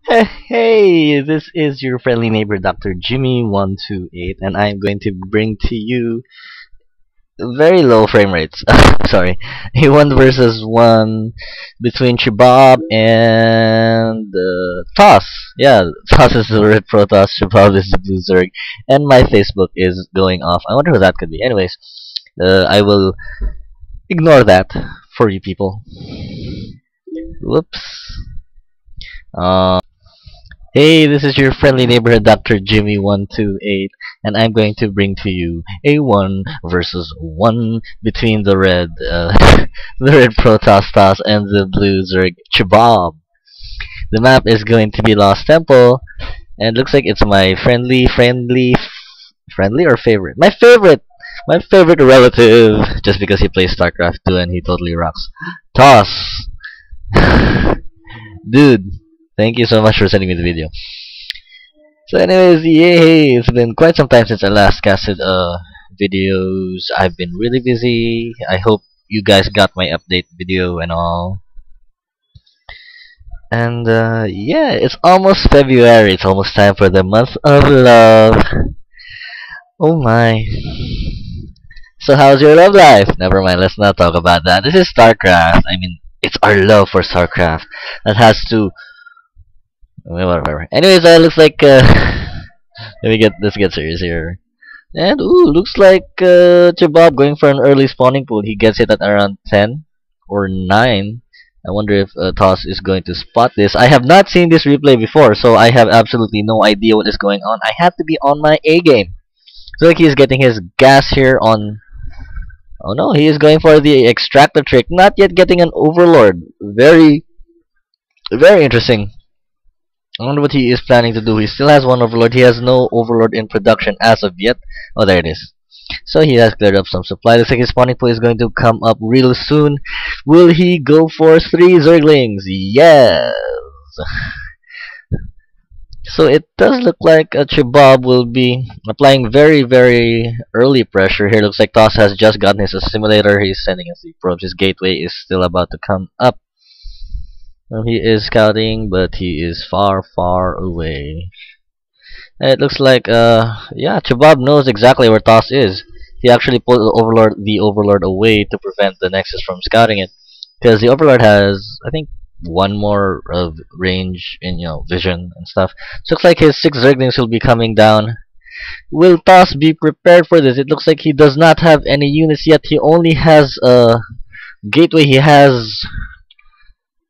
Hey, this is your friendly neighbor Dr. Jimmy128, and I'm going to bring to you very low frame rates. Sorry, a 1 versus 1 between Chibab and Toss. Yeah, Toss is the red Protoss, Chibab is the blue zerg, and my Facebook is going off. I wonder who that could be. Anyways, I will ignore that for you people. Whoops. Uh, Hey, this is your friendly neighborhood Dr. Jimmy128, and I'm going to bring to you a 1 versus 1 between the red, the red Protoss and the blue Zerg Chibab. The map is going to be Lost Temple, and it looks like it's my friendly or favorite? My favorite relative, just because he plays StarCraft 2 and he totally rocks. Toss! Dude. Thank you so much for sending me the video. So anyways, yay! It's been quite some time since I last casted videos. I've been really busy. I hope you guys got my update video and all. And yeah, it's almost February. It's almost time for the month of love. Oh my. So how's your love life? Never mind, let's not talk about that. This is StarCraft. I mean, it's our love for StarCraft that has to whatever. Anyways, looks like let's get serious here. And looks like Chibab going for an early spawning pool. He gets it at around 10 or 9. I wonder if Toss is going to spot this. I have not seen this replay before, so I have absolutely no idea what is going on. I have to be on my A game. So like he's getting his gas here on. Oh no, he is going for the extractor trick. Not yet getting an overlord. Very interesting. I wonder what he is planning to do. He still has one overlord. He has no overlord in production as of yet. Oh, there it is. So he has cleared up some supply. Looks like his spawning pool is going to come up real soon. Will he go for 3 zerglings? Yes. So it does look like Chibab will be applying very early pressure here. Looks like Toss has just gotten his assimilator. He's sending us the probes. His gateway is still about to come up. He is scouting, but he is far away. It looks like yeah, Chibab knows exactly where Toss is. He actually pulled the overlord away to prevent the Nexus from scouting it, because the overlord has, I think, 1 more of range in vision and stuff. So looks like his 6 zerglings will be coming down. Will Toss be prepared for this? It looks like he does not have any units yet. He only has gateway. He has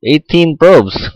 18 probes.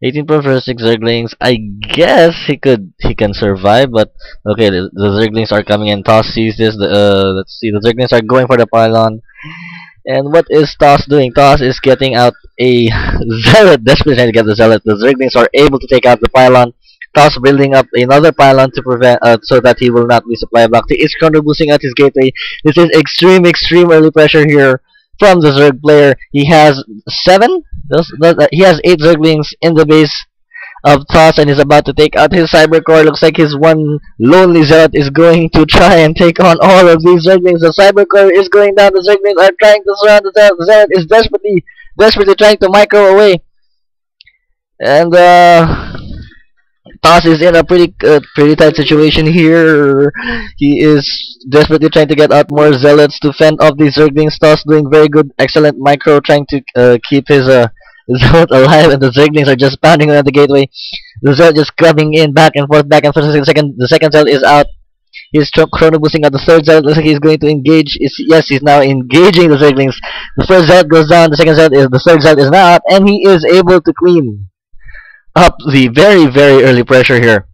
18 probes for 6 zerglings. I guess he can survive, but okay, the zerglings are coming in. Toss sees this. Let's see, the zerglings are going for the pylon. And what is Toss doing? Toss is getting out a zealot, desperately trying to get the zealot. The zerglings are able to take out the pylon. Toss building up another pylon to prevent so that he will not be supply blocked. He is counter boosting at his gateway. This is extreme early pressure here from the Zerg player. He has 7. He has 8 Zerglings in the base of Toss and is about to take out his cyber core. Looks like his one lonely zealot is going to try and take on all of these Zerglings. The cyber core is going down. The Zerglings are trying to surround the zealot. The zealot is desperately trying to micro away. And Toss is in a pretty tight situation here. He is desperately trying to get out more zealots to fend off these zerglings. Toss doing very good, excellent micro, trying to keep his zealot alive, and the zerglings are just pounding around the gateway. The zealot just coming in back and forth. The second zealot is out. He's chrono boosting out the third zealot. Looks like he's going to engage. Yes, he's now engaging the zerglings. The first zealot goes down. The third zealot is now out, and he is able to clean up the very early pressure here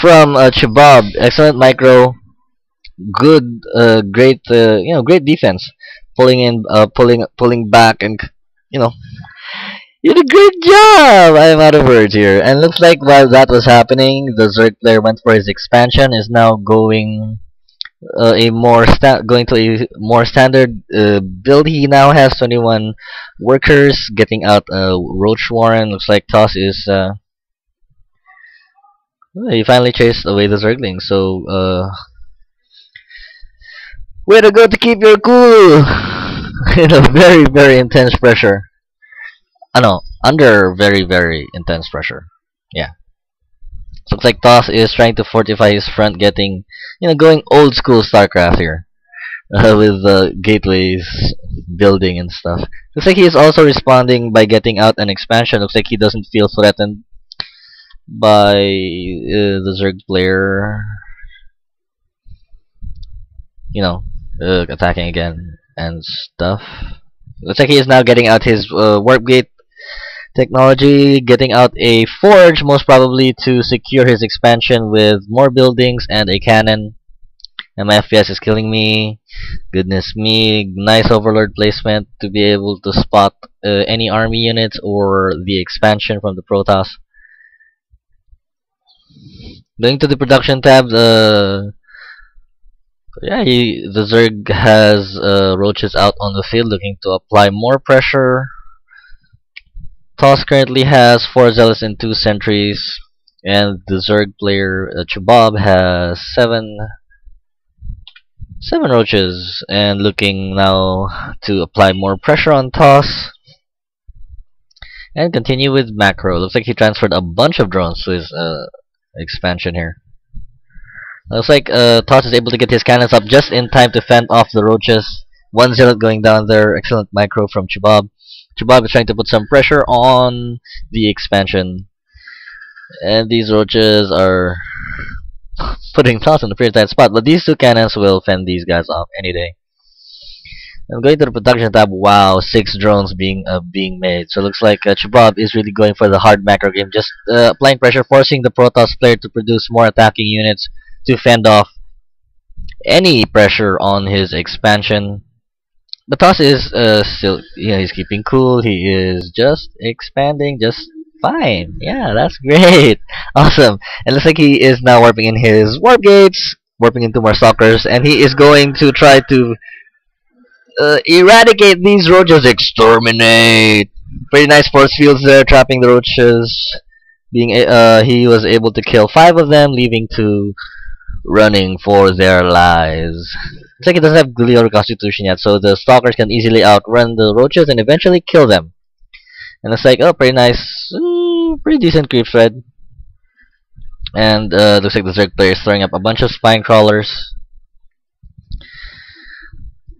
from Chibab. Excellent micro, good, great defense, pulling back, and you did a great job. I'm out of words here. And looks like while that was happening, the Zerg player went for his expansion. Is now going going to a more standard build. He now has 21 workers, getting out Roach Warren. Looks like Toss is he finally chased away the Zerglings. So way to go to keep your cool in a very intense pressure. under very, very intense pressure. Yeah. So looks like Toss is trying to fortify his front, getting, going old school StarCraft here. With the gateways building and stuff. Looks like he is also responding by getting out an expansion. Looks like he doesn't feel threatened by the Zerg player, attacking again and stuff. Looks like he is now getting out his warp gate technology, getting out a forge, most probably to secure his expansion with more buildings and a cannon. And my FPS is killing me. Goodness me. Nice overlord placement to be able to spot any army units or the expansion from the Protoss. Going to the production tab, the Zerg has roaches out on the field looking to apply more pressure. Toss currently has 4 zealots and 2 sentries, and the Zerg player CHIBAB has 7 roaches, and looking now to apply more pressure on Toss and continue with macro. Looks like he transferred a bunch of drones to his expansion here. Looks like Toss is able to get his cannons up just in time to fend off the roaches. 1 zealot going down there. Excellent micro from CHIBAB. CHIBAB is trying to put some pressure on the expansion, and these roaches are putting Toss in the pretty tight spot, but these 2 cannons will fend these guys off any day. I'm going to the production tab. Wow, 6 drones being made. So it looks like CHIBAB is really going for the hard macro game, just applying pressure, forcing the Protoss player to produce more attacking units to fend off any pressure on his expansion. But Toss is still, he's keeping cool. He is just expanding just fine. Yeah, that's great. Awesome. And looks like he is now warping in his warp gates, warping into more stalkers, and he is going to try to eradicate these roaches. Exterminate. Pretty nice force fields there, trapping the roaches. He was able to kill 5 of them, leaving 2 running for their lives. Looks like he doesn't have Glior Constitution yet, so the stalkers can easily outrun the roaches and eventually kill them. And it's like, oh, pretty nice, pretty decent creep thread. And looks like the Zerg player is throwing up a bunch of spine crawlers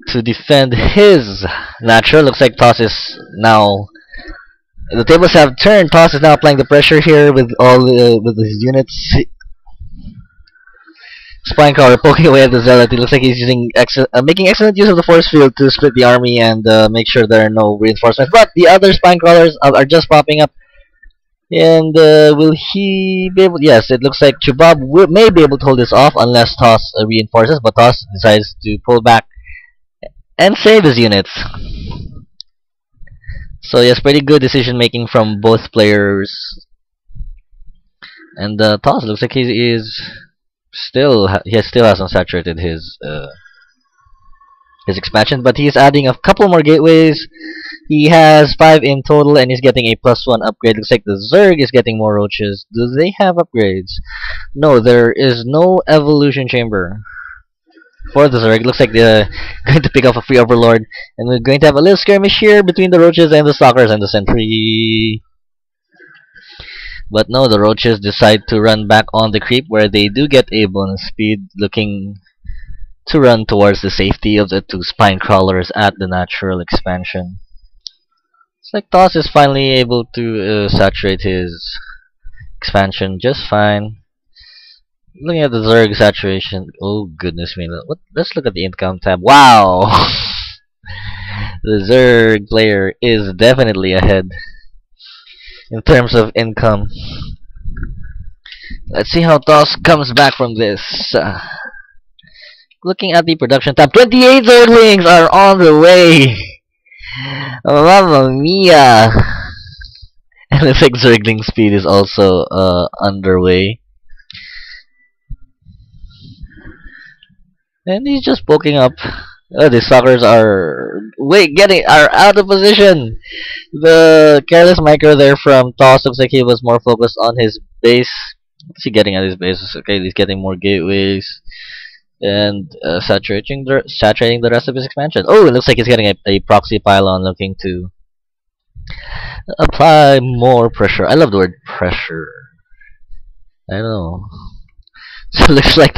to defend his natural. Looks like Toss is now, the tables have turned. Toss is now applying the pressure here with all with his units. Spine crawler poking away at the zealot. It looks like he's using making excellent use of the force field to split the army and make sure there are no reinforcements. But the other spine crawlers are just popping up. And will he be able? Yes, it looks like CHIBAB may be able to hold this off unless Toss reinforces. But Toss decides to pull back and save his units. So yes, pretty good decision making from both players. And Toss looks like he still hasn't saturated his expansion, but he's adding a couple more gateways. He has 5 in total, and he's getting a +1 upgrade. Looks like the Zerg is getting more roaches. Do they have upgrades? No, there is no evolution chamber for the Zerg. Looks like they're going to pick up a free overlord, and we're going to have a little skirmish here between the roaches and the stalkers and the sentry. But no, the roaches decide to run back on the creep, where they do get a bonus speed, looking to run towards the safety of the 2 spine crawlers at the natural expansion. It's like Toss is finally able to saturate his expansion just fine. Looking at the Zerg saturation, oh goodness me, let's look at the income tab. Wow! The Zerg player is definitely ahead in terms of income. Let's see how Toss comes back from this. Looking at the production tab, 28 Zerglings are on the way! Mamma mia! And looks like Zergling speed is also underway. And he's just poking up. Oh, the stalkers are out of position. The careless micro there from Toss looks like he was more focused on his base. What's he getting at his base? Okay, he's getting more gateways and saturating the rest of his expansion. Oh, it looks like he's getting a proxy pylon looking to Apply more pressure. I love the word pressure. I don't know. So it looks like